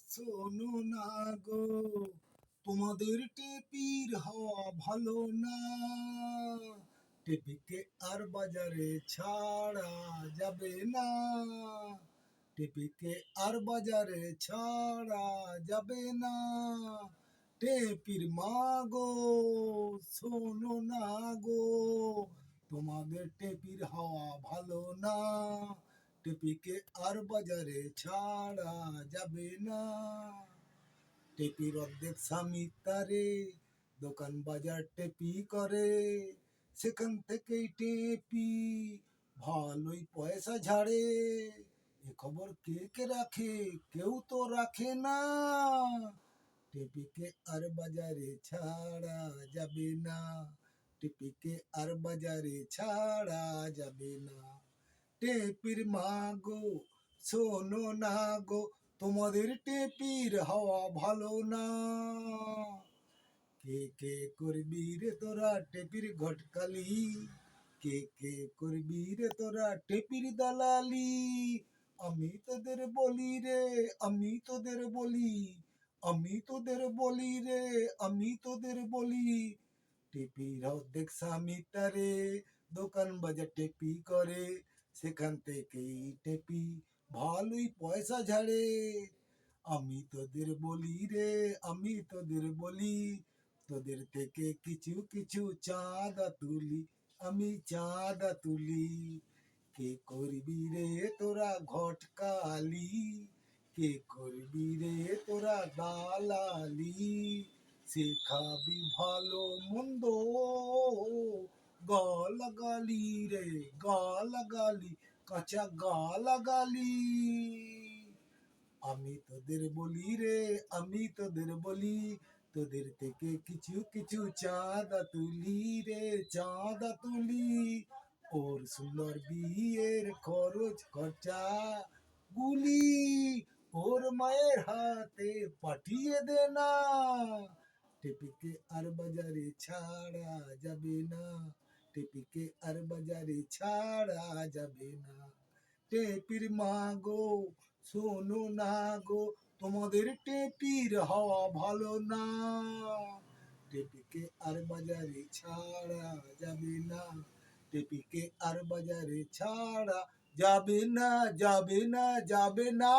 শোনো না গো, তোমাদের টেপির হাওয়া ভালো না। টেপিকে আর বাজারে ছাড়া যাবে না। টেপিকে আর বাজারে ছাড়া যাবে না। টেপির মা গো, শোনো না গো, তোমাদের টেপির হাওয়া ভালো না। টেপিকে আর বাজারে ছাড়া যাবে না। টেপির অর্ধেক স্বামী তারে দোকান বাজার টেপি করে, সেখান থেকেই টেপি ভালোই পয়সা ঝাড়ে। এ খবর কে কে রাখে? কেউ তো রাখে না। টেপিকে আর বাজারে ছাড়া যাবে না। টেপিকে আর বাজারে ছাড়া যাবে না। টেপির মা গো, শোনো না গো, তোমাদের টেপির হাওয়া ভালো না। কে কে করবি রে তোরা টেপির ঘটকালি? কে কে করবি রে তোরা টেপির দালালি? আমি তোদের বলি রে, আমি তোদের বলি, আমি তোদের বলি রে, আমি তোদের বলি। টেপির অর্ধেক স্বামী তারে দোকান বাজার টেপি করে, সেখান থেকেই টেপি ভালোই পয়সা ঝাড়ে। আমি তোদের বলি রে, আমি তোদের বলি, তোদের থেকে কিছু কিছু চাঁদা তুলি, আমি চাঁদা তুলি। কে করবি রে তোরা ঘটকালি? কে করবি রে তোরা দালালি? শেখাবি ভালো মন্দ, গালাগালি রে গালাগালি, কাঁচা গালাগালি। আমি তোদের বলি রে, আমি তোদের বলি, তোদের থেকে কিছু কিছু চাঁদা তুলি রে, চাঁদা তুলি। ওর সুন্দর বিয়ের খরচ খরচা গুলি ওর মায়ের হাতে পাঠিয়ে দে না। টেপিকে আর বাজারে ছাড়া যাবে না। টেপিকে আর বাজারে ছাড়া যাবে না। টেপির মা গো, শোনো না গো, তোমাদের টেপির হাওয়া ভালো না। টেপিকে আর বাজারে ছাড়া যাবে না। টেপিকে আর বাজারে ছাড়া যাবে না, যাবে না, যাবে না।